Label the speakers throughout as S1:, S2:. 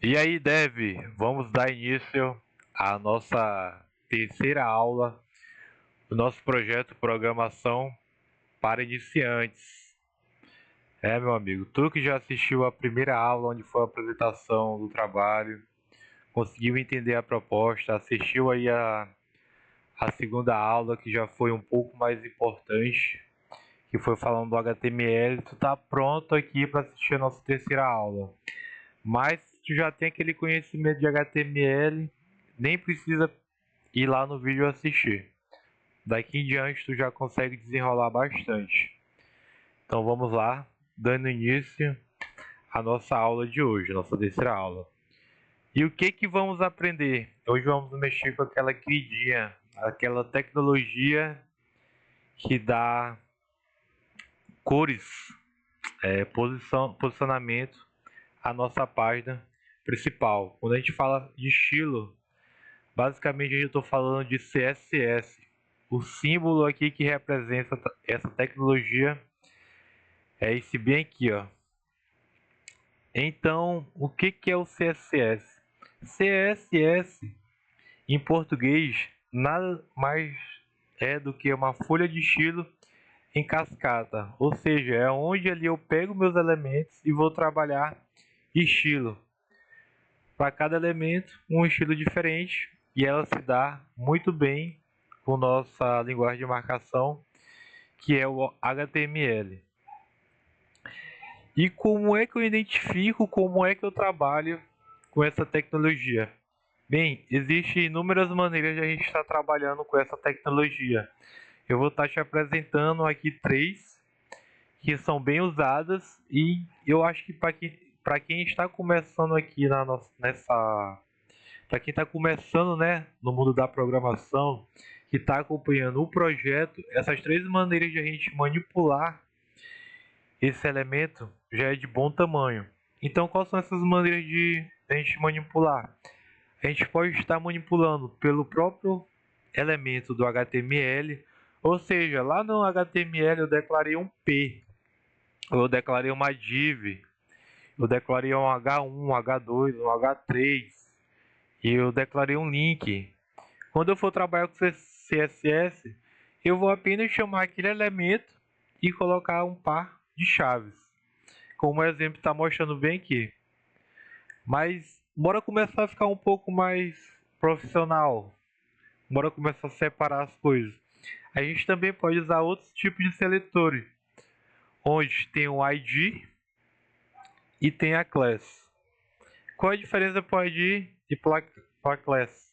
S1: E aí, Dev, vamos dar início à nossa terceira aula do nosso projeto Programação para Iniciantes. Meu amigo, tu que já assistiu a primeira aula, onde foi a apresentação do trabalho, conseguiu entender a proposta, assistiu aí a segunda aula, que já foi um pouco mais importante, que foi falando do HTML, tu tá pronto aqui para assistir a nossa terceira aula. Mas tu já tem aquele conhecimento de HTML, nem precisa ir lá no vídeo assistir. Daqui em diante tu já consegue desenrolar bastante. Então vamos lá, dando início à nossa aula de hoje, nossa terceira aula. E o que vamos aprender? Hoje vamos mexer com aquela queridinha, aquela tecnologia que dá cores, posicionamento à nossa página principal. Quando a gente fala de estilo, basicamente eu estou falando de CSS. O símbolo aqui que representa essa tecnologia é esse bem aqui, ó. Então, o que é o CSS? CSS, em português, nada mais é do que uma folha de estilo em cascata. Ou seja, é onde ali eu pego meus elementos e vou trabalhar estilo. Para cada elemento, um estilo diferente, e ela se dá muito bem com nossa linguagem de marcação, que é o HTML. E como é que eu identifico, como é que eu trabalho com essa tecnologia? Bem, existem inúmeras maneiras de a gente estar trabalhando com essa tecnologia. Eu vou estar te apresentando aqui três que são bem usadas e eu acho que para quem está começando aqui para quem está começando, né, no mundo da programação, que está acompanhando o projeto, essas três maneiras de a gente manipular esse elemento já é de bom tamanho. Então, quais são essas maneiras de a gente manipular? A gente pode estar manipulando pelo próprio elemento do HTML, ou seja, lá no HTML eu declarei um P, eu declarei uma div, eu declarei um H1, um H2, um H3, e eu declarei um link. Quando eu for trabalhar com CSS, eu vou apenas chamar aquele elemento e colocar um par de chaves, como o exemplo está mostrando bem aqui. Mas bora começar a ficar um pouco mais profissional. Bora começar a separar as coisas. A gente também pode usar outros tipos de seletores, onde tem o ID e tem a class. Qual a diferença para o ID e para a class?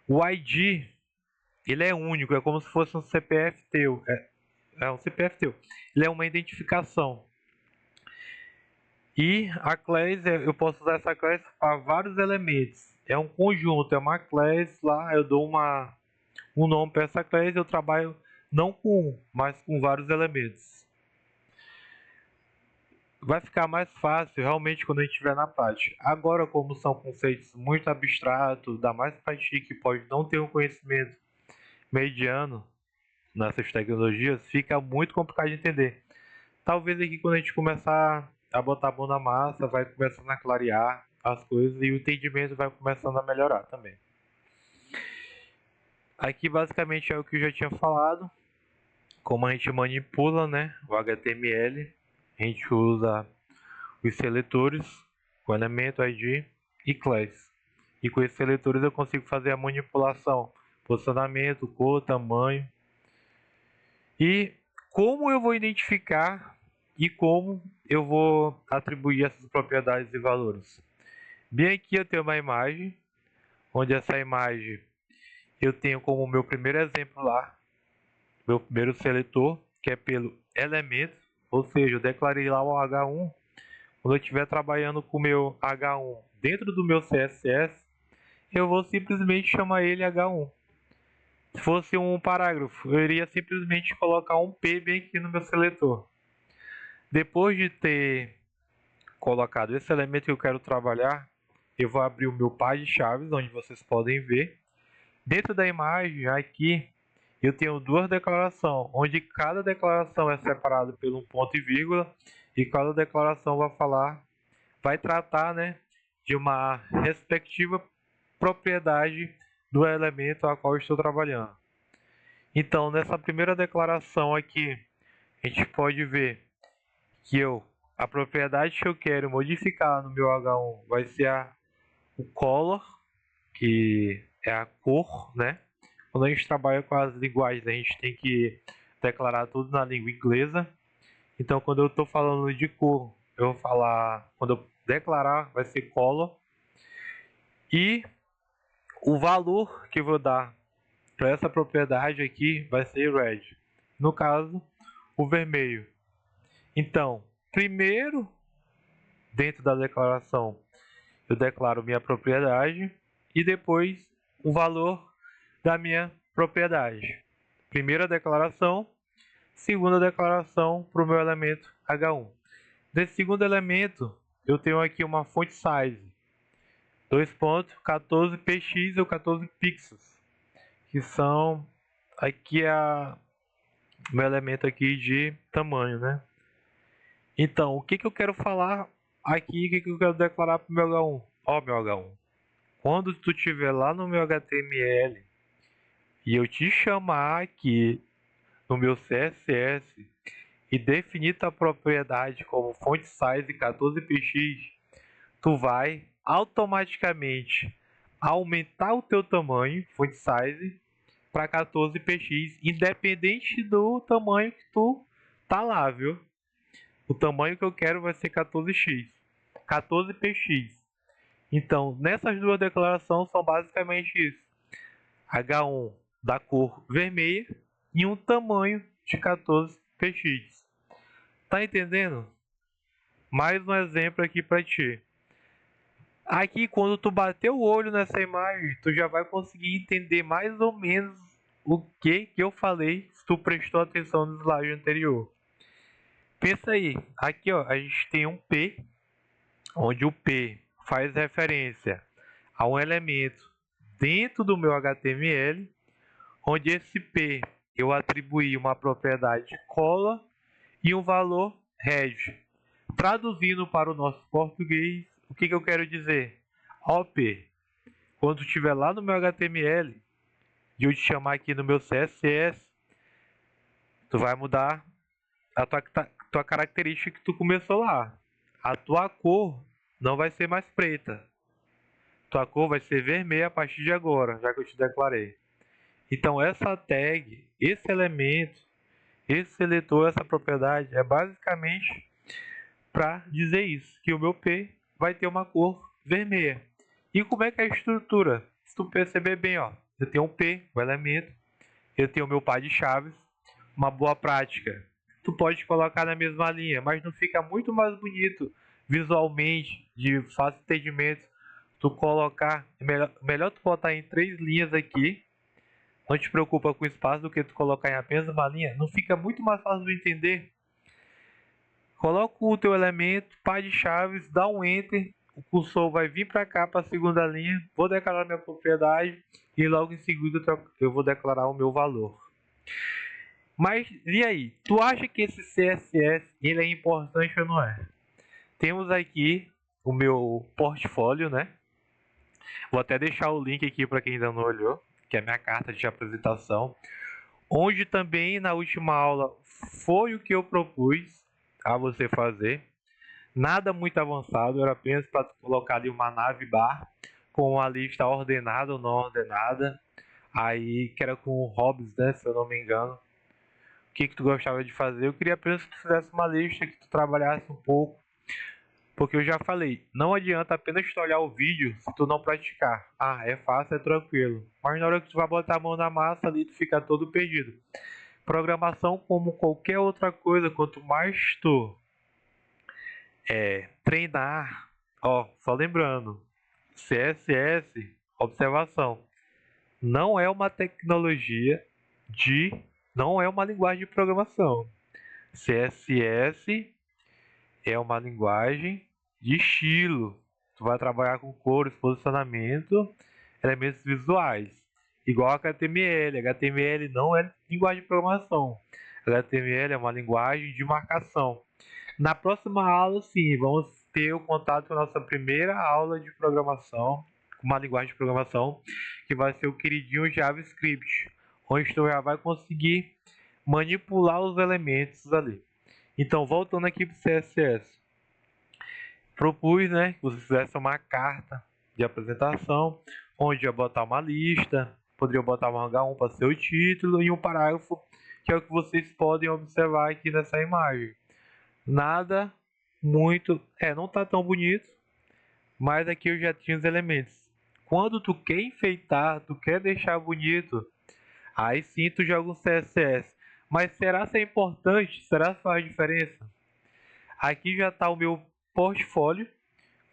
S1: O ID ele é único, é como se fosse um CPF teu. É um CPF teu. Ele é uma identificação. E a class, eu posso usar essa class para vários elementos. É um conjunto, é uma class lá, eu dou um nome para essa class, eu trabalho não com um, mas com vários elementos. Vai ficar mais fácil realmente quando a gente estiver na prática. Agora, como são conceitos muito abstratos, dá mais para gente que pode não ter um conhecimento mediano nessas tecnologias, fica muito complicado de entender. Talvez aqui quando a gente começar a botar a mão na massa, vai começando a clarear as coisas e o entendimento vai começando a melhorar também. Aqui basicamente é o que eu já tinha falado, como a gente manipula, né, o HTML, a gente usa os seletores, o elemento ID e class. E com esses seletores eu consigo fazer a manipulação, posicionamento, cor, tamanho. E como eu vou identificar e como eu vou atribuir essas propriedades e valores. Bem aqui eu tenho uma imagem, onde essa imagem eu tenho como meu primeiro exemplo lá, meu primeiro seletor, que é pelo elemento, ou seja, eu declarei lá o H1. Quando eu estiver trabalhando com o meu H1 dentro do meu CSS, eu vou simplesmente chamar ele H1. Se fosse um parágrafo, eu iria simplesmente colocar um P bem aqui no meu seletor. Depois de ter colocado esse elemento que eu quero trabalhar, eu vou abrir o meu par de chaves, onde vocês podem ver. Dentro da imagem, aqui, eu tenho duas declarações, onde cada declaração é separada por um ponto e vírgula, e cada declaração vai tratar, né, de uma respectiva propriedade do elemento a qual estou trabalhando. Então, nessa primeira declaração aqui, a gente pode ver que a propriedade que eu quero modificar no meu H1 vai ser o color, que é a cor, né? Quando a gente trabalha com as linguagens, a gente tem que declarar tudo na língua inglesa. Então, quando eu estou falando de cor, eu vou falar, quando eu declarar, vai ser color. E o valor que eu vou dar para essa propriedade aqui vai ser red. No caso, o vermelho. Então, primeiro, dentro da declaração, eu declaro minha propriedade e depois o valor da minha propriedade. Primeira declaração, segunda declaração para o meu elemento H1. Desse segundo elemento, eu tenho aqui uma font size, 2.14px ou 14 pixels, que são aqui meu elemento aqui de tamanho, né? Então, o que eu quero falar aqui, o que eu quero declarar para o meu H1? Ó, meu H1, quando tu estiver lá no meu HTML e eu te chamar aqui no meu CSS e definir tua propriedade como font size 14px, tu vai automaticamente aumentar o teu tamanho, font size, para 14px, independente do tamanho que tu tá lá, viu? O tamanho que eu quero vai ser 14px. Então, nessas duas declarações são basicamente isso. H1 da cor vermelha e um tamanho de 14px. Tá entendendo? Mais um exemplo aqui para ti. Aqui, quando tu bater o olho nessa imagem, tu já vai conseguir entender mais ou menos o que eu falei, se tu prestou atenção no slide anterior. Pensa aí, aqui ó, a gente tem um P, onde o P faz referência a um elemento dentro do meu HTML, onde esse P eu atribuí uma propriedade color e um valor red. Traduzindo para o nosso português, o que eu quero dizer? Ó P, quando tu estiver lá no meu HTML e eu te chamar aqui no meu CSS, tu vai mudar a tua característica que tu começou lá. A tua cor não vai ser mais preta. Tua cor vai ser vermelha a partir de agora, já que eu te declarei. Então essa tag, esse elemento, esse seletor, essa propriedade é basicamente para dizer isso, que o meu P vai ter uma cor vermelha. E como é que é a estrutura? Se tu perceber bem, ó, eu tenho um P, o elemento, eu tenho o meu par de chaves, uma boa prática. Tu pode colocar na mesma linha, mas não fica muito mais bonito visualmente, de fácil entendimento, tu colocar, melhor tu botar em 3 linhas aqui, não te preocupa com o espaço, do que tu colocar em apenas uma linha, não fica muito mais fácil de entender? Coloca o teu elemento, par de chaves, dá um enter, o cursor vai vir para cá, para a segunda linha, vou declarar minha propriedade e logo em seguida eu vou declarar o meu valor. Mas e aí, tu acha que esse CSS ele é importante ou não é? Temos aqui o meu portfólio, né? Vou até deixar o link aqui para quem ainda não olhou, que é a minha carta de apresentação, onde também na última aula foi o que eu propus a você fazer. Nada muito avançado, era apenas para colocar ali uma navbar com a lista ordenada ou não ordenada, aí que era com o Hobbes, né, se eu não me engano. O que tu gostava de fazer? Eu queria apenas que tu fizesse uma lista, que tu trabalhasse um pouco, porque eu já falei, não adianta apenas tu olhar o vídeo se tu não praticar. Ah, é fácil, é tranquilo, mas na hora que tu vai botar a mão na massa ali, tu fica todo perdido. Programação, como qualquer outra coisa, quanto mais tu treinar, ó, só lembrando, CSS, observação, não é uma tecnologia não é uma linguagem de programação. CSS é uma linguagem de estilo. Tu vai trabalhar com cores, posicionamento, elementos visuais. Igual HTML. HTML não é linguagem de programação. HTML é uma linguagem de marcação. Na próxima aula, sim, vamos ter o contato com a nossa primeira aula de programação, uma linguagem de programação, que vai ser o queridinho JavaScript, onde tu já vai conseguir manipular os elementos ali. Então, voltando aqui para o CSS, propus, né, que você fizesse uma carta de apresentação, onde ia botar uma lista, poderia botar um H1 para ser o título e um parágrafo, que é o que vocês podem observar aqui nessa imagem. Nada muito, não tá tão bonito, mas aqui eu já tinha os elementos. Quando tu quer enfeitar, tu quer deixar bonito, aí sim tu joga um CSS. Mas será que é importante? Será que faz diferença? Aqui já está o meu portfólio,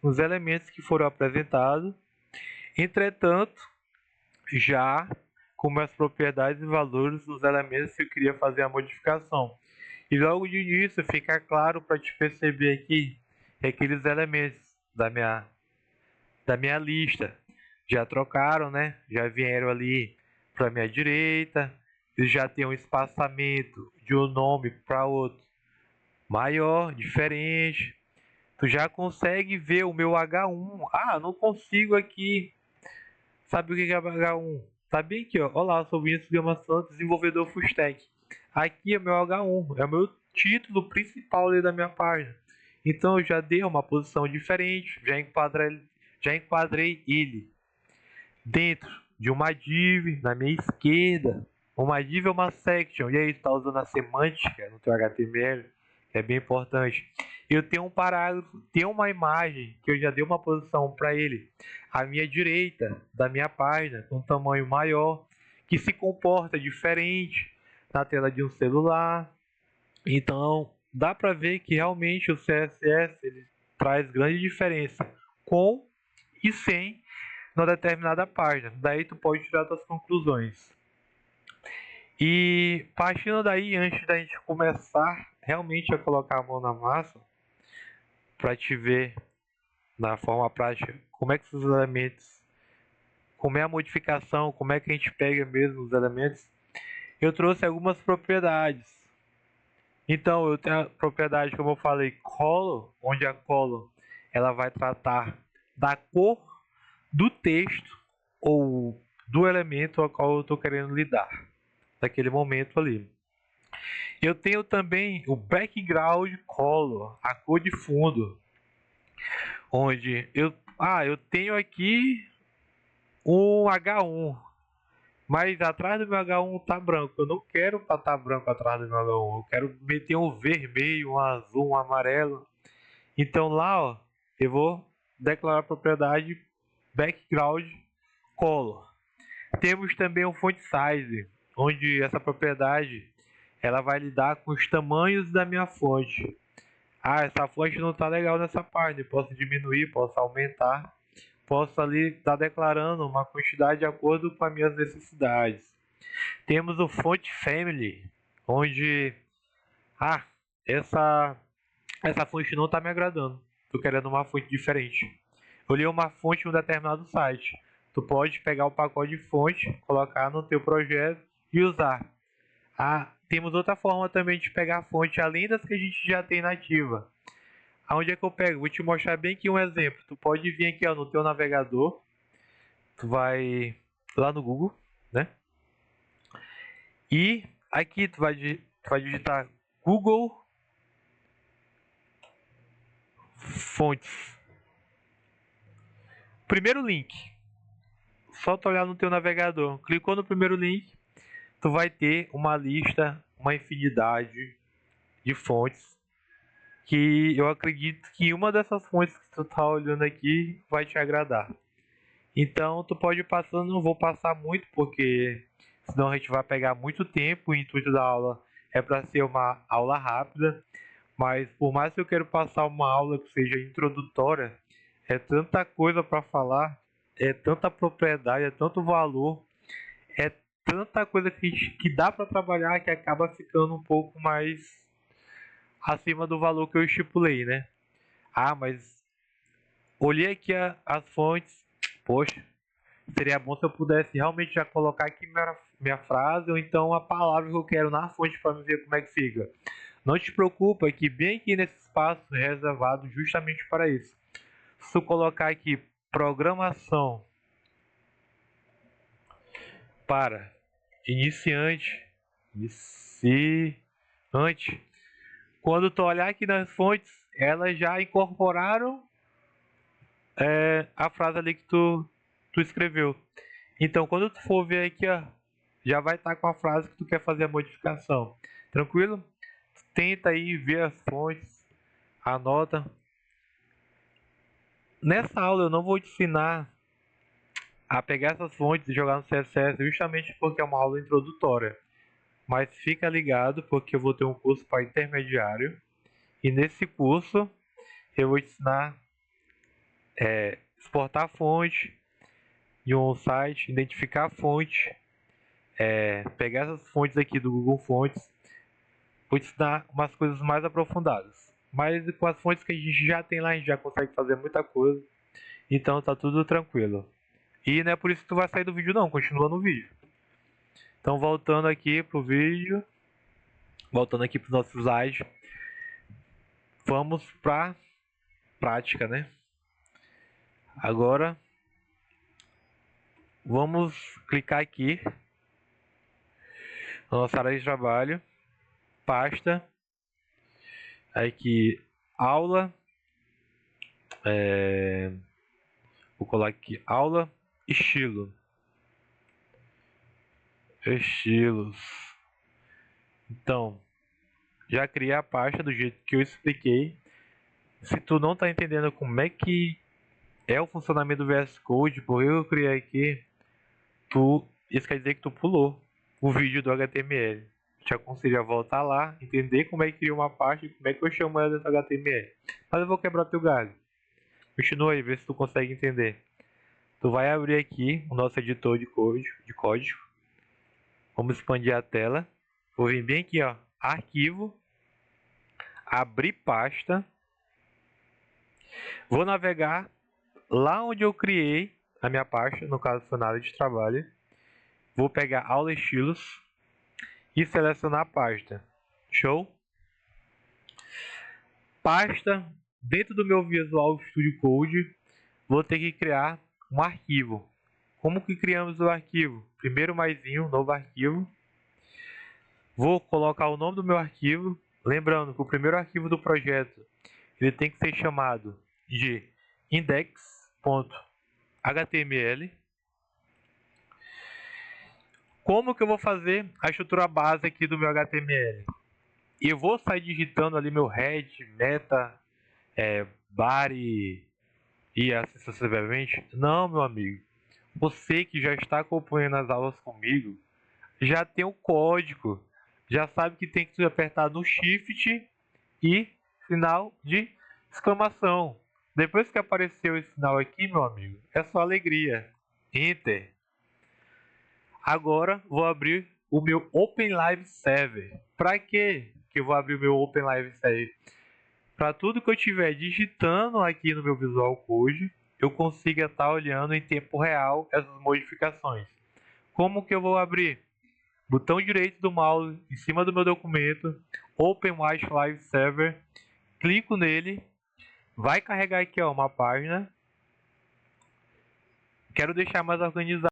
S1: os elementos que foram apresentados. Entretanto, já com as propriedades e valores dos elementos que eu queria fazer a modificação. E logo de início fica claro para te perceber aqui aqueles elementos da minha lista já trocaram, né? Já vieram ali para minha direita. Eles já tem um espaçamento de um nome para outro maior, diferente. Tu já consegue ver o meu H1. Ah, não consigo aqui. Sabe o que é H1? Tá bem aqui, ó. Olá, sou Vinícius Gama Santos, desenvolvedor full stack. Aqui é meu H1, é o meu título principal ali da minha página. Então eu já dei uma posição diferente, já enquadrei ele dentro de uma div na minha esquerda. Uma div é uma section, e aí está usando a semântica no teu HTML, que é bem importante. Eu tenho um parágrafo, tenho uma imagem que eu já dei uma posição para ele à minha direita da minha página, com um tamanho maior, que se comporta diferente na tela de um celular. Então, dá para ver que realmente o CSS ele traz grande diferença com e sem uma determinada página. Daí tu pode tirar suas conclusões. E partindo daí, antes da gente começar realmente a colocar a mão na massa, para te ver na forma prática como é que esses elementos, como é a modificação, como é que a gente pega mesmo os elementos, eu trouxe algumas propriedades. Então eu tenho a propriedade, como eu falei, color, onde a color ela vai tratar da cor do texto ou do elemento ao qual eu estou querendo lidar naquele momento ali. Eu tenho também o background color, a cor de fundo, onde eu tenho aqui um H1, mas atrás do meu H1 tá branco. Eu não quero para tá branco atrás do meu H1. Eu quero meter um vermelho, um azul, um amarelo. Então lá, ó, eu vou declarar a propriedade background color. Temos também o font size, onde essa propriedade ela vai lidar com os tamanhos da minha fonte. Ah, essa fonte não está legal nessa página, posso diminuir, posso aumentar, posso ali estar declarando uma quantidade de acordo com as minhas necessidades. Temos o font family, onde essa fonte não está me agradando, estou querendo uma fonte diferente. Eu li uma fonte em um determinado site. Tu pode pegar o pacote de fonte, colocar no teu projeto e usar. Temos outra forma também de pegar a fonte, além das que a gente já tem nativa. Aonde é que eu pego? Vou te mostrar bem aqui um exemplo. Tu pode vir aqui, ó, no teu navegador. Tu vai lá no Google, né? E aqui tu vai digitar Google Fontes. Primeiro link. Só tu olhar no teu navegador. Clicou no primeiro link, tu vai ter uma lista, uma infinidade de fontes, que eu acredito que uma dessas fontes que tu tá olhando aqui vai te agradar. Então tu pode ir passando, não vou passar muito porque senão a gente vai pegar muito tempo. O intuito da aula é para ser uma aula rápida, mas por mais que eu quero passar uma aula que seja introdutória, é tanta coisa para falar, é tanta propriedade, é tanto valor, é tanta coisa que dá para trabalhar que acaba ficando um pouco mais acima do valor que eu estipulei, né? Mas olhei aqui as fontes, poxa, seria bom se eu pudesse realmente já colocar aqui minha frase ou então a palavra que eu quero na fonte para ver como é que fica. Não te preocupa que bem aqui nesse espaço é reservado justamente para isso. Se tu colocar aqui programação para iniciante, quando tu olhar aqui nas fontes, elas já incorporaram a frase ali que tu escreveu. Então, quando tu for ver aqui, ó, já vai estar com a frase que tu quer fazer a modificação. Tranquilo? Tenta aí ver as fontes, anota. Nessa aula eu não vou te ensinar a pegar essas fontes e jogar no CSS, justamente porque é uma aula introdutória. Mas fica ligado, porque eu vou ter um curso para intermediário. E nesse curso eu vou te ensinar exportar a fonte de um site, identificar a fonte, pegar essas fontes aqui do Google Fontes. Vou te ensinar umas coisas mais aprofundadas. Mas com as fontes que a gente já tem lá, a gente já consegue fazer muita coisa. Então tá tudo tranquilo. E não é por isso que tu vai sair do vídeo não, continua no vídeo. Então voltando aqui pro vídeo, voltando aqui pro nosso slide, vamos pra prática, né? Agora vamos clicar aqui na nossa área de trabalho, pasta, aqui aula, vou colocar aqui aula, estilos. Então, já criei a pasta do jeito que eu expliquei. Se tu não está entendendo como é que é o funcionamento do VS Code, porque eu criei aqui, isso quer dizer que tu pulou o vídeo do HTML. Te aconselho a voltar lá, entender como é que cria uma pasta e como é que eu chamo ela dentro do HTML. Mas eu vou quebrar teu galho. Continua aí, vê se tu consegue entender. Tu vai abrir aqui o nosso editor de código. Vamos expandir a tela. Vou vir bem aqui, ó, arquivo, abrir pasta. Vou navegar lá onde eu criei a minha pasta, no caso foi na área de trabalho. Vou pegar aula estilos e selecionar a pasta. Show? Pasta, dentro do meu Visual Studio Code, vou ter que criar um arquivo. Como que criamos o arquivo? Primeiro maisinho, novo arquivo. Vou colocar o nome do meu arquivo. Lembrando que o primeiro arquivo do projeto ele tem que ser chamado de index.html. Como que eu vou fazer a estrutura base aqui do meu HTML? Eu vou sair digitando ali meu head, meta, body e assim sucessivamente? Não, meu amigo. Você que já está acompanhando as aulas comigo, já tem o código, já sabe que tem que apertar no Shift e sinal de exclamação. Depois que apareceu esse sinal aqui, meu amigo, é só alegria. Enter. Agora vou abrir o meu Open Live Server. Para que eu vou abrir o meu Open Live Server? Para tudo que eu estiver digitando aqui no meu Visual Code, eu consiga estar olhando em tempo real essas modificações. Como que eu vou abrir? Botão direito do mouse em cima do meu documento, Open White Live Server, clico nele, vai carregar aqui ó, uma página. Quero deixar mais organizado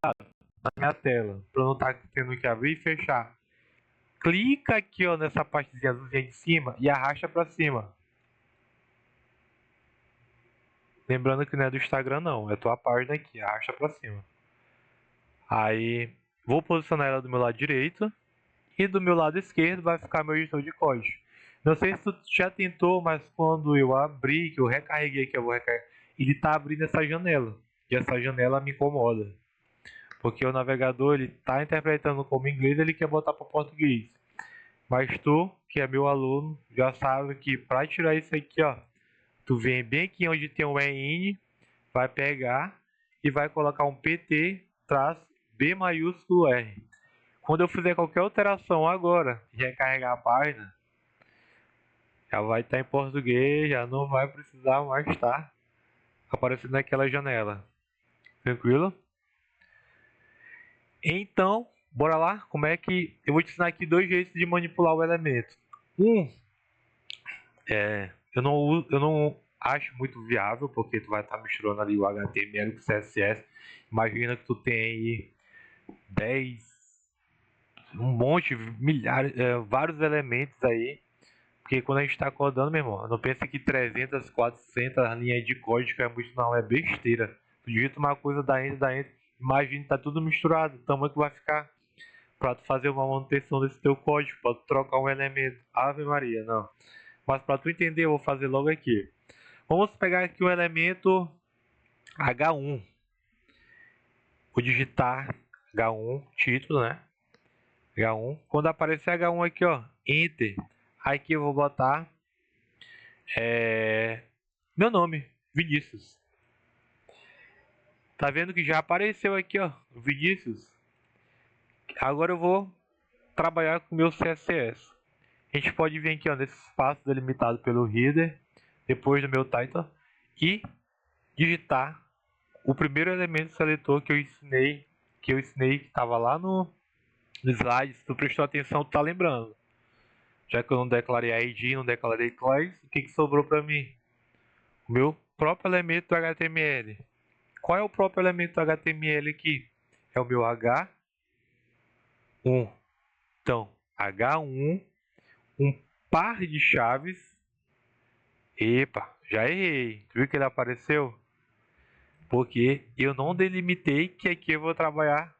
S1: na minha tela, para não estar tendo que abrir e fechar. Clica aqui ó, nessa partezinha azulzinha de cima e arrasta para cima. Lembrando que não é do Instagram não, é tua página aqui, arrasta para cima. Aí vou posicionar ela do meu lado direito e do meu lado esquerdo vai ficar meu editor de código. Não sei se tu já tentou, mas quando eu abri, que eu recarreguei aqui, ele está abrindo essa janela. E essa janela me incomoda. Porque o navegador ele está interpretando como inglês, ele quer botar para português. Mas tu, que é meu aluno, já sabe que para tirar isso aqui, ó, tu vem bem aqui onde tem o EIN, vai pegar e vai colocar um PT B maiúsculo R. Quando eu fizer qualquer alteração agora e recarregar a página, já vai estar em português, já não vai precisar mais estar aparecendo naquela janela. Tranquilo? Então, bora lá? Como é que... Eu vou te ensinar aqui dois jeitos de manipular o elemento. Eu não acho muito viável, porque tu vai estar misturando ali o HTML com o CSS. Imagina que tu tem aí 10, um monte, milhares, vários elementos aí. Porque quando a gente está codando, meu irmão, não pensa que 300, 400 linhas de código é muito, não, é besteira. Tu digita uma coisa, dá enter, imagina que tá tudo misturado, o tamanho que vai ficar para tu fazer uma manutenção desse teu código, para tu trocar um elemento. Ave Maria, não. Mas para tu entender, eu vou fazer logo aqui. Vamos pegar aqui o elemento H1. Vou digitar H1, título, né? H1. Quando aparecer H1 aqui, ó, Enter. Aqui eu vou botar meu nome, Vinícius. Tá vendo que já apareceu aqui, ó, Vinícius. Agora eu vou trabalhar com o meu CSS. A gente pode vir aqui, ó, nesse espaço delimitado pelo header, depois do meu title, e digitar o primeiro elemento seletor que eu ensinei, que estava lá no slide. Se tu prestou atenção, tu tá lembrando. Já que eu não declarei ID, não declarei class, o que sobrou para mim? O meu próprio elemento do HTML. Qual é o próprio elemento do HTML aqui? É o meu H1. Então, H1, um par de chaves. Epa, já errei. Tu viu que ele apareceu? Porque eu não delimitei que aqui eu vou trabalhar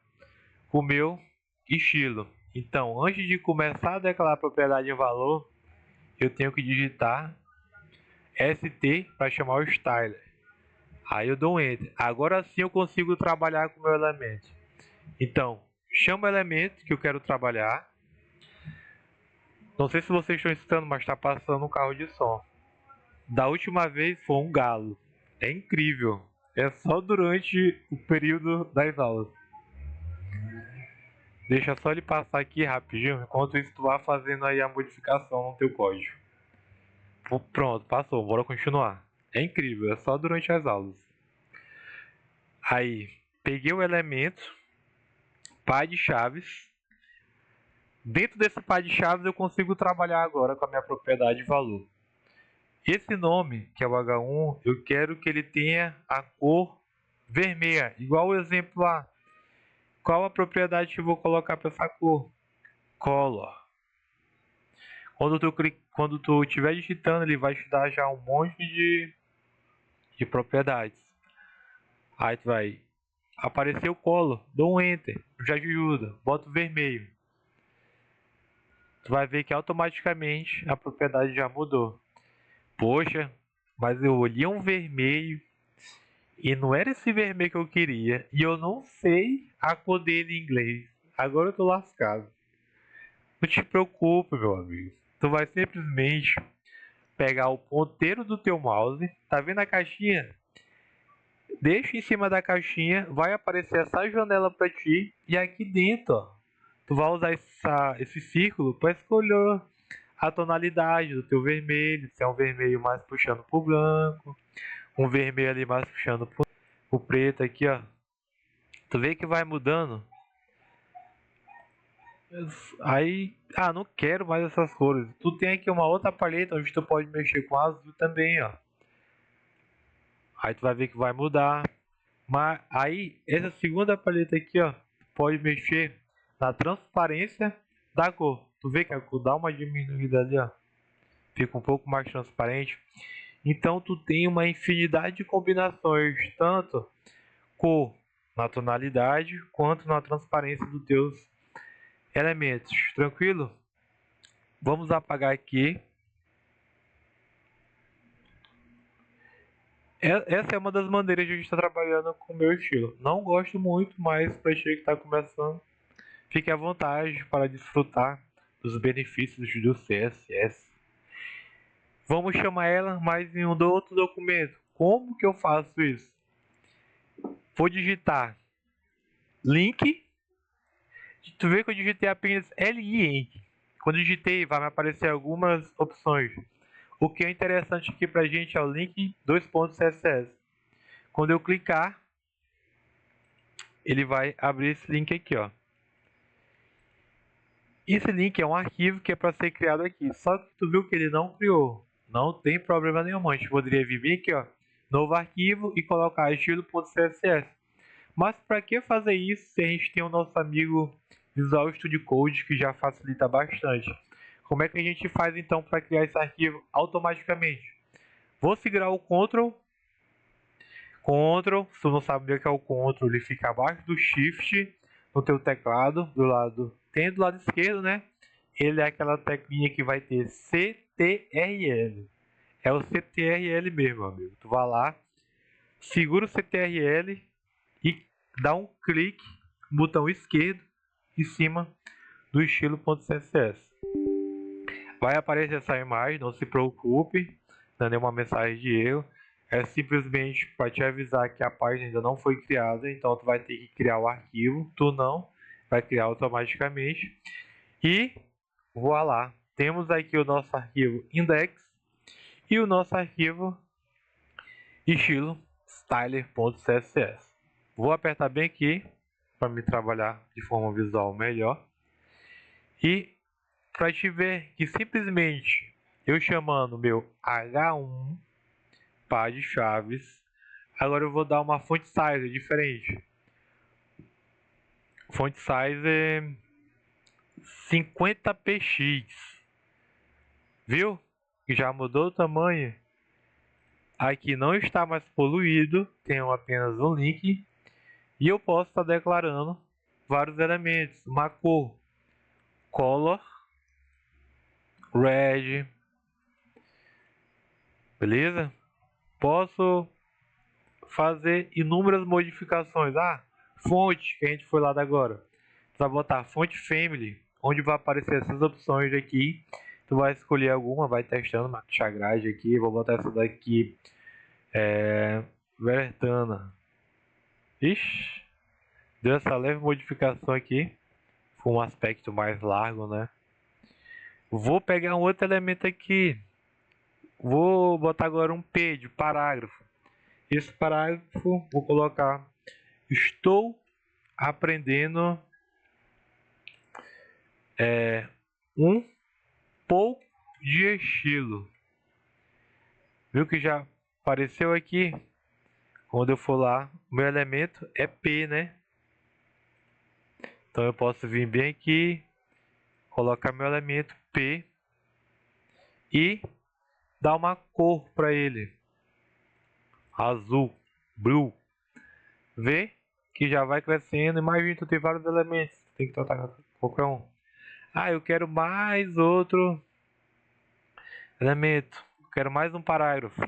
S1: com o meu estilo. Então, antes de começar a declarar propriedade de valor, eu tenho que digitar ST para chamar o styler. Aí eu dou um Enter. Agora sim eu consigo trabalhar com o meu elemento. Então, chama o elemento que eu quero trabalhar. Não sei se vocês estão escutando, mas está passando um carro de som. Da última vez foi um galo. É incrível. É só durante o período das aulas. Deixa só ele passar aqui rapidinho, enquanto isso tu vai fazendo aí a modificação no teu código. Pronto, passou, bora continuar. É incrível, é só durante as aulas. Aí, peguei o elemento, par de chaves. Dentro desse par de chaves eu consigo trabalhar agora com a minha propriedade de valor. Esse nome, que é o H1, eu quero que ele tenha a cor vermelha, igual o exemplo lá. Qual a propriedade que eu vou colocar para essa cor? Color. Quando tu estiver digitando, ele vai te dar já um monte de propriedades. Aí tu vai aparecer o color, dou um enter, já ajuda, bota o vermelho. Tu vai ver que automaticamente a propriedade já mudou. Poxa, mas eu olhei um vermelho e não era esse vermelho que eu queria. E eu não sei a cor dele em inglês. Agora eu tô lascado. Não te preocupe, meu amigo. Tu vai simplesmente pegar o ponteiro do teu mouse. Tá vendo a caixinha? Deixa em cima da caixinha. Vai aparecer essa janela para ti. E aqui dentro, ó, tu vai usar esse círculo para escolher a tonalidade do teu vermelho. Se é um vermelho mais puxando pro branco. Um vermelho ali mais puxando pro preto aqui, ó. Tu vê que vai mudando. Aí, não quero mais essas cores. Tu tem aqui uma outra paleta onde tu pode mexer com azul também, ó. Aí tu vai ver que vai mudar. Mas aí, essa segunda paleta aqui, ó, tu pode mexer na transparência da cor. Tu vê que a cor dá uma diminuída ali, ó. Fica um pouco mais transparente. Então tu tem uma infinidade de combinações, tanto cor na tonalidade quanto na transparência dos teus elementos. Tranquilo? Vamos apagar aqui. Essa é uma das maneiras de a gente estar trabalhando com o meu estilo. Não gosto muito, mas para você que está começando, fique à vontade para desfrutar dos benefícios do CSS. Vamos chamar ela mais em um outro documento. Como que eu faço isso? Vou digitar link. Tu vê que eu digitei apenas LIN. Quando eu digitei, vai me aparecer algumas opções. O que é interessante aqui pra gente é o link .css. Quando eu clicar, ele vai abrir esse link aqui, ó. Esse link é um arquivo que é para ser criado aqui. Só que tu viu que ele não criou. Não tem problema nenhum. A gente poderia vir bem aqui, ó, novo arquivo e colocar estilo.css. Mas para que fazer isso se a gente tem o nosso amigo Visual Studio Code que já facilita bastante? Como é que a gente faz então para criar esse arquivo automaticamente? Vou segurar o Ctrl, se tu não sabe o que é o Ctrl, ele fica abaixo do Shift no teu teclado, tem do lado esquerdo, né? Ele é aquela teclinha que vai ter CTRL. É o CTRL mesmo, amigo. Tu vai lá, segura o CTRL e dá um clique no botão esquerdo em cima do estilo.css. Vai aparecer essa imagem, não se preocupe, não é nenhuma mensagem de erro. É simplesmente para te avisar que a página ainda não foi criada, então tu vai ter que criar o arquivo, tu não, vai criar automaticamente. E voilá, temos aqui o nosso arquivo index e o nosso arquivo estilo styler.css. Vou apertar bem aqui para me trabalhar de forma visual melhor. E para te ver que simplesmente eu chamando meu H1 par de chaves, agora eu vou dar uma font size diferente. Font size 50px. Viu? Já mudou o tamanho. Aqui não está mais poluído, tenho apenas um link. E eu posso estar declarando vários elementos. Uma cor, color, red. Beleza? Posso fazer inúmeras modificações. Fonte, que a gente foi lá da agora. Tu vai botar fonte family, onde vai aparecer essas opções aqui. Tu vai escolher alguma, vai testando uma grade aqui. Vou botar essa daqui, Vertana. Ixi, deu essa leve modificação aqui. Com um aspecto mais largo, né? Vou pegar um outro elemento aqui. Vou botar agora um P de parágrafo. Esse parágrafo vou colocar: estou aprendendo um pouco de estilo. Viu que já apareceu aqui? Quando eu for lá, o meu elemento é P, né? Então eu posso vir bem aqui, colocar meu elemento P e dar uma cor para ele, azul, blue. Vê que já vai crescendo. Imagina, tu tem vários elementos, tem que tratar qualquer um. Eu quero mais outro elemento, quero mais um parágrafo.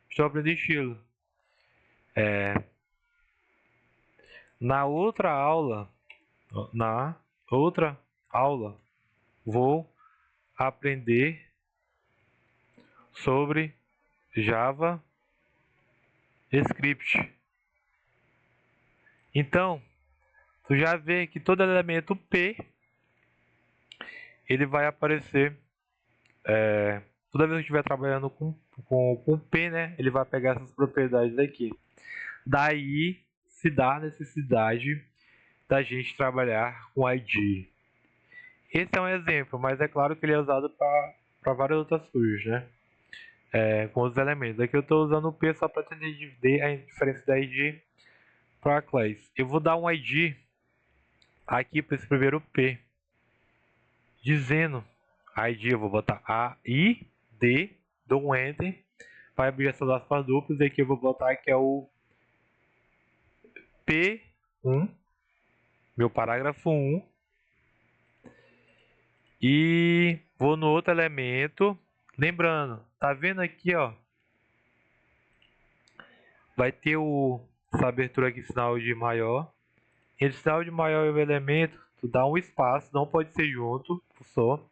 S1: Estou aprendendo estilo. Na outra aula, vou aprender sobre JavaScript. Então, tu já vê que todo elemento P, ele vai aparecer, toda vez que estiver trabalhando com P, né, ele vai pegar essas propriedades aqui. Daí se dá a necessidade da gente trabalhar com ID. Esse é um exemplo, mas é claro que ele é usado para várias outras coisas, né? Com os elementos. Aqui eu estou usando o P só para entender a diferença da ID para a classe. Eu vou dar um ID aqui para esse primeiro P, dizendo ID, eu vou botar AID, dou um Enter, vai abrir essas aspas duplas, e aqui eu vou botar que é o P1, meu parágrafo 1, e vou no outro elemento, lembrando, tá vendo aqui, ó, vai ter essa abertura aqui, sinal de maior. Entre sinal de maior e o elemento, tu dá um espaço, não pode ser junto, só,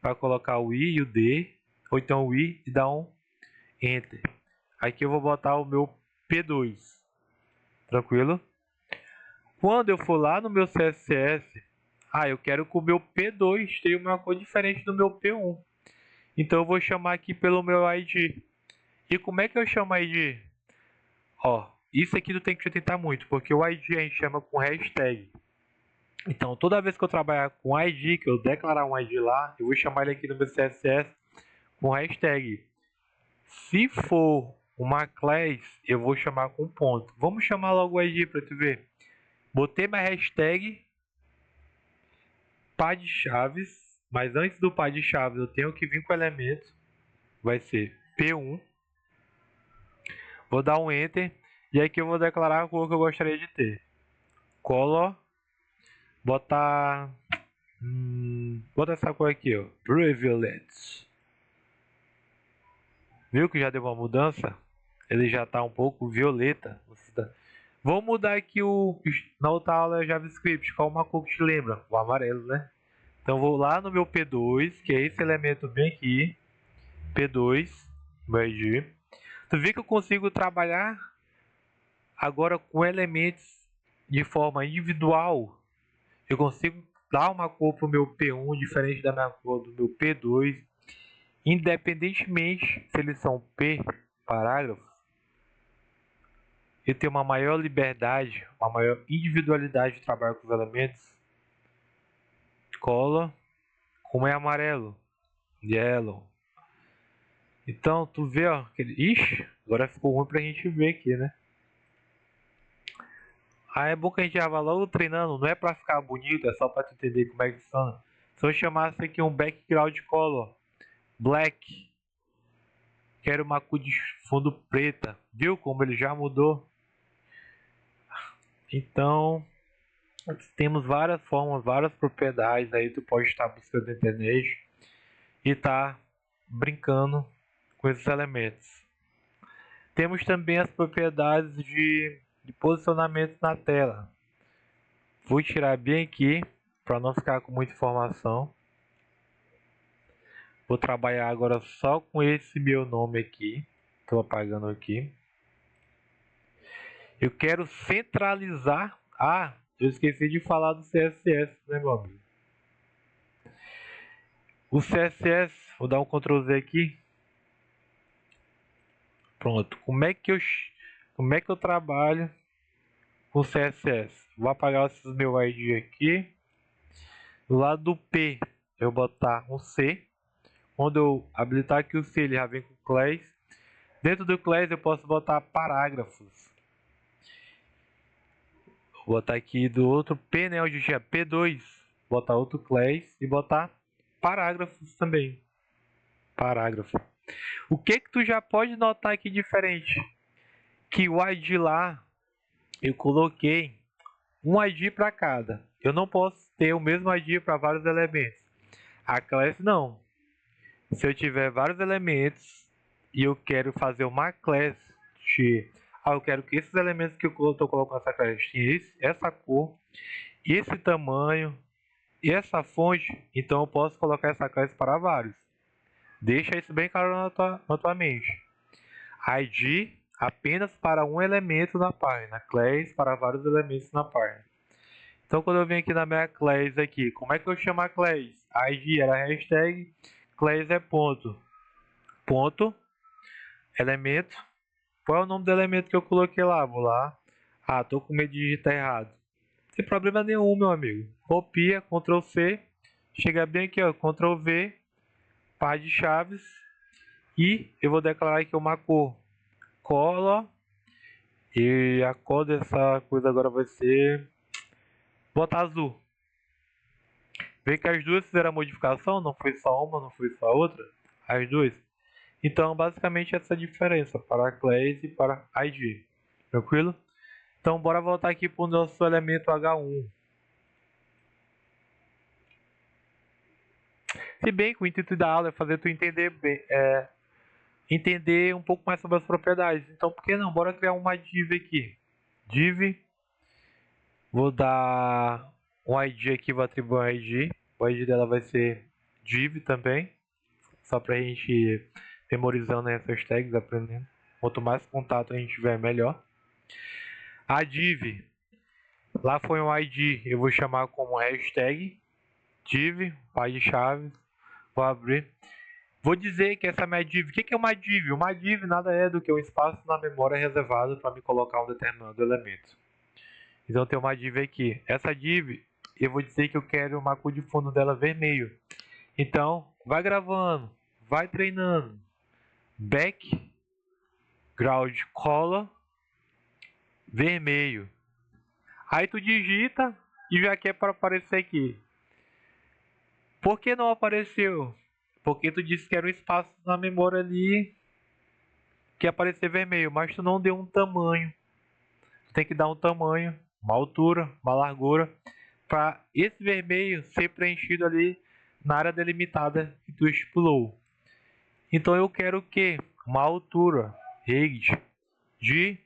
S1: para colocar o I e o D, ou então o I e dá um Enter. Aqui eu vou botar o meu P2, tranquilo? Quando eu for lá no meu CSS, eu quero que o meu P2 tenha uma cor diferente do meu P1. Então eu vou chamar aqui pelo meu ID. E como é que eu chamo ID? Isso aqui tu tem que tentar muito, porque o ID a gente chama com hashtag. Então toda vez que eu trabalhar com ID, que eu declarar um ID lá, eu vou chamar ele aqui no meu CSS com hashtag. Se for uma class, eu vou chamar com ponto. Vamos chamar logo o ID para tu ver. Botei minha hashtag par de chaves, mas antes do par de chaves eu tenho que vir com o elemento. Vai ser P1. Vou dar um Enter. E aqui eu vou declarar a cor que eu gostaria de ter. Color. Botar... Bota essa cor aqui, ó. Violet. Viu que já deu uma mudança? Ele já está um pouco violeta. Vou mudar aqui na outra aula JavaScript. Qual uma cor que te lembra? O amarelo, né? Então vou lá no meu P2, que é esse elemento bem aqui. P2, meu ID. Tu vê que eu consigo trabalhar agora com elementos de forma individual. Eu consigo dar uma cor para o meu P1 diferente da minha cor do meu P2. Independentemente se eles são P parágrafos, eu tenho uma maior liberdade, uma maior individualidade de trabalho com os elementos. Color, como é amarelo, yellow. Então tu vê, ó, ixi, agora ficou ruim pra gente ver aqui, né? Aí é bom que a gente já vai logo treinando, não é pra ficar bonito, é só pra tu entender como é que funciona. Se eu chamasse aqui um background color black, quero uma cor de fundo preta, viu como ele já mudou? Então, temos várias formas, várias propriedades aí, tu pode estar buscando na internet e tá brincando com esses elementos. Temos também as propriedades de posicionamento na tela. Vou tirar bem aqui para não ficar com muita informação. Vou trabalhar agora só com esse meu nome aqui. Estou apagando aqui. Eu quero centralizar. Ah, eu esqueci de falar do CSS, né, meu amigo? O CSS, vou dar um Ctrl Z aqui. Pronto. Como é que eu trabalho com CSS? Vou apagar esses meu ID aqui. Do lado do P, eu vou botar um C. Quando eu habilitar aqui o C, ele já vem com class. Dentro do class eu posso botar parágrafos. Vou botar aqui do outro P, né, onde tinha P2. Botar outro class e botar parágrafos também. Parágrafo. O que tu já pode notar aqui diferente? Que o ID lá, eu coloquei um ID para cada. Eu não posso ter o mesmo ID para vários elementos. A class não. Se eu tiver vários elementos e eu quero fazer uma class de... eu quero que esses elementos que eu estou colocando nessa class tenham essa cor, esse tamanho e essa fonte, então eu posso colocar essa class para vários. Deixa isso bem claro na tua mente. ID apenas para um elemento na página, class para vários elementos na página. Então quando eu venho aqui na minha class aqui, como é que eu chamo a class? ID era hashtag, class é ponto. Ponto, elemento. Qual é o nome do elemento que eu coloquei lá? Vou lá. Ah, tô com medo de digitar errado. Não tem problema nenhum, meu amigo. Copia, Ctrl C. Chega bem aqui, ó, Ctrl V. Par de chaves. E eu vou declarar aqui uma cor. Color. E a cor dessa coisa agora vai ser... botar azul. Vê que as duas fizeram a modificação. Não foi só uma, não foi só outra. As duas. Então, basicamente, essa é a diferença para a class e para ID. Tranquilo? Então, bora voltar aqui para o nosso elemento H1. Se bem que o intuito da aula é fazer tu entender bem, entender um pouco mais sobre as propriedades. Então, por que não? Bora criar uma div aqui. Div. Vou dar um ID aqui, vou atribuir um ID. O ID dela vai ser div também. Só para a gente memorizando essas tags, aprendendo. Quanto mais contato a gente tiver, melhor. A div, lá foi um ID, eu vou chamar como hashtag div, par de chaves, vou abrir. Vou dizer que essa minha div, o que é uma div? Uma div nada é do que um espaço na memória reservado para me colocar um determinado elemento. Então tem uma div aqui. Essa div, eu vou dizer que eu quero uma cor de fundo dela vermelho. Então, vai gravando, vai treinando. background color vermelho. Aí tu digita e já quer para aparecer aqui. Por que não apareceu? Porque tu disse que era um espaço na memória ali que ia aparecer vermelho, mas tu não deu um tamanho. Tu tem que dar um tamanho, uma altura, uma largura, para esse vermelho ser preenchido ali na área delimitada que tu estipulou. Então eu quero o quê? Uma altura height de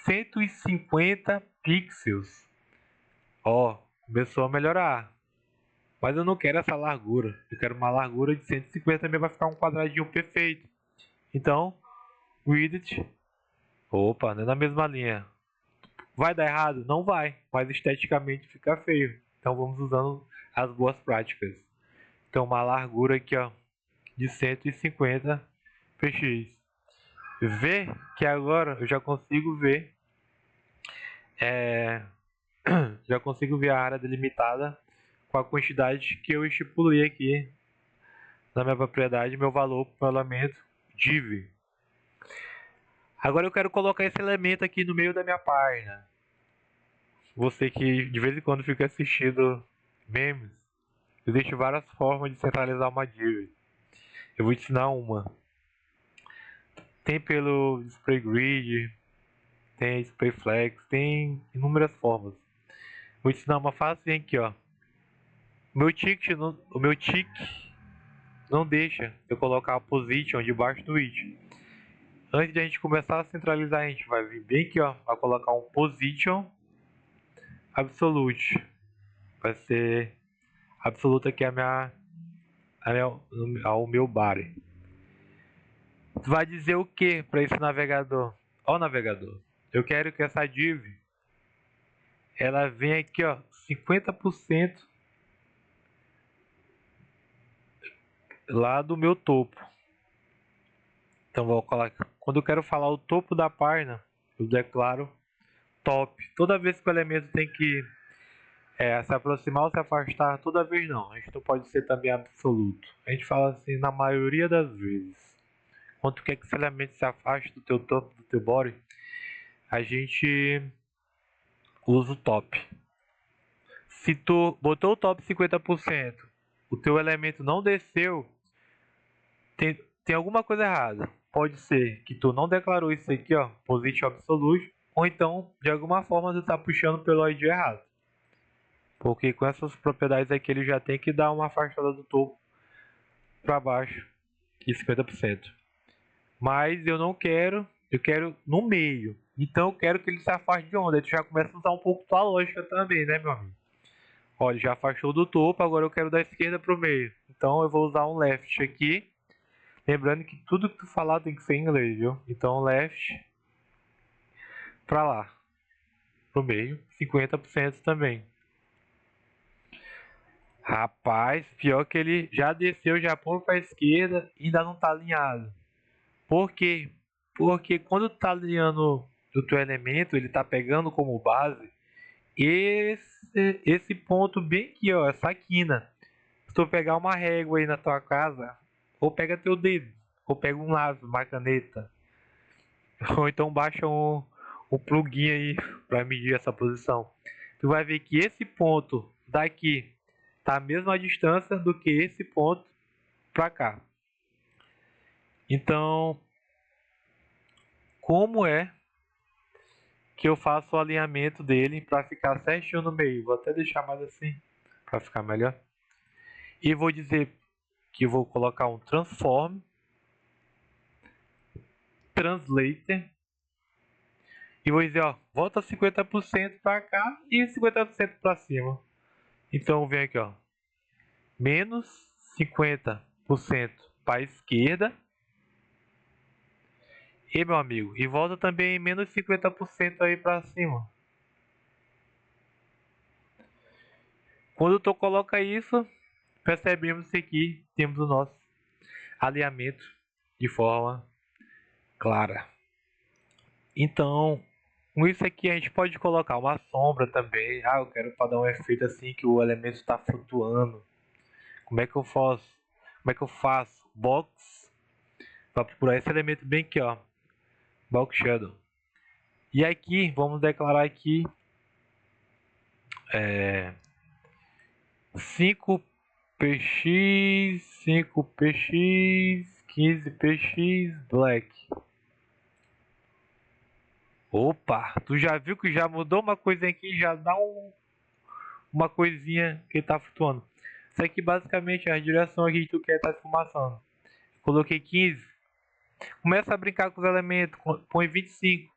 S1: 150 pixels. Ó, começou a melhorar. Mas eu não quero essa largura. Eu quero uma largura de 150 também, vai ficar um quadradinho perfeito. Então, width. Opa, não é na mesma linha. Vai dar errado? Não vai. Mas esteticamente fica feio. Então vamos usando as boas práticas. Então uma largura aqui, ó, de 150 px. Vê que agora eu já consigo ver. Já consigo ver a área delimitada com a quantidade que eu estipulei aqui na minha propriedade, meu valor para o elemento div. Agora eu quero colocar esse elemento aqui no meio da minha página. Você que de vez em quando fica assistindo memes, existem várias formas de centralizar uma div. Eu vou te ensinar uma. Tem pelo display grid, tem display flex, tem inúmeras formas. Vou te ensinar uma fácil aqui, ó. O meu tick não deixa eu colocar a position debaixo do it. Antes de a gente começar a centralizar, a gente vai vir bem aqui, ó, vai colocar um position absolute. Vai ser absoluta aqui o meu body. Tu vai dizer o que para esse navegador? Ó, navegador, eu quero que essa div ela venha aqui, ó, 50% lá do meu topo. Então vou colocar, quando eu quero falar o topo da página, eu declaro top. Toda vez que o elemento tem que se aproximar ou se afastar, toda vez não. A gente não pode ser também absoluto. A gente fala assim na maioria das vezes. Quando tu quer que esse elemento se afaste do teu topo, do teu body, a gente usa o top. Se tu botou o top 50%, o teu elemento não desceu, tem alguma coisa errada. Pode ser que tu não declarou isso aqui, ó, position absolute, ou então, de alguma forma, tu tá puxando pelo ID errado. Porque com essas propriedades aqui, ele já tem que dar uma afastada do topo para baixo de 50%. Mas eu não quero, eu quero no meio. Então eu quero que ele se afaste de onde? Aí tu já começa a usar um pouco tua lógica também, né, meu amigo? Olha, já afastou do topo, agora eu quero da esquerda para o meio. Então eu vou usar um left aqui. Lembrando que tudo que tu falar tem que ser em inglês, viu? Então left para lá, pro meio, 50% também. Rapaz, pior que ele já desceu, já pôs para a esquerda e ainda não tá alinhado. Por quê? Porque quando tá alinhando o teu elemento, ele tá pegando como base esse ponto bem aqui, ó, essa quina. Se tu pegar uma régua aí na tua casa, ou pega teu dedo, ou pega um lápis, uma caneta, ou então baixa um plugin aí para medir essa posição. Tu vai ver que esse ponto daqui tá a mesma distância do que esse ponto para cá. Então, como é que eu faço o alinhamento dele para ficar certinho no meio? Vou até deixar mais assim para ficar melhor. E vou dizer que eu vou colocar um transform translator e vou dizer, ó, volta 50% para cá e 50% para cima. Então eu venho aqui, ó, menos 50% para a esquerda. E meu amigo, e volta também menos 50% aí para cima. Quando tu coloca isso, percebemos que aqui temos o nosso alinhamento de forma clara. Então, com isso aqui a gente pode colocar uma sombra também. Ah, eu quero para dar um efeito assim que o elemento está flutuando. Como é que eu faço? Como é que eu faço? Box Vai procurar esse elemento bem aqui, ó, bulk shadow. E aqui vamos declarar aqui 5px, 5px, 15px black. Opa, tu já viu que já mudou uma coisinha aqui, já dá uma coisinha que tá flutuando. Isso aqui basicamente é a direção aqui que tu quer estar esfumaçando. Coloquei 15. Começa a brincar com os elementos, põe 25.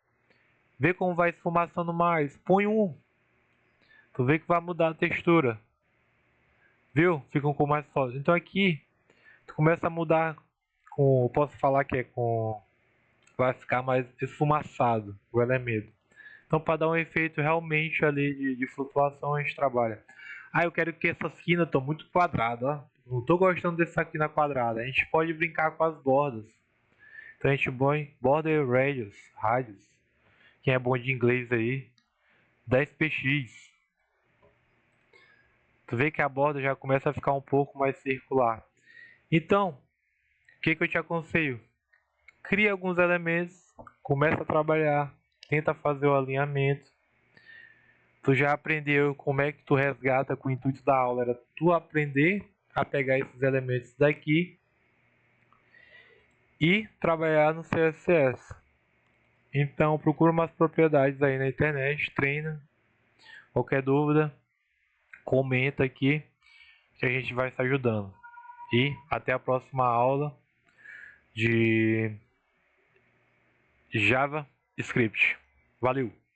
S1: Vê como vai esfumaçando mais, põe 1. Tu vê que vai mudar a textura. Viu? Fica um pouco mais forte. Então aqui, tu começa a mudar com, posso falar que é com, vai ficar mais esfumaçado o elemento. Então para dar um efeito realmente ali de flutuação a gente trabalha. Ah, eu quero que essas quinas estão muito quadradas, ó. Não tô gostando dessa quina quadrada. A gente pode brincar com as bordas. Então a gente põe border radius. Quem é bom de inglês aí, 10px. Tu vê que a borda já começa a ficar um pouco mais circular. Então, o que eu te aconselho? Cria alguns elementos, começa a trabalhar, tenta fazer o alinhamento. Tu já aprendeu como é que tu resgata, com o intuito da aula era tu aprender a pegar esses elementos daqui e trabalhar no CSS. Então procura umas propriedades aí na internet, treina. Qualquer dúvida, comenta aqui que a gente vai estar ajudando. E até a próxima aula de JavaScript. Valeu!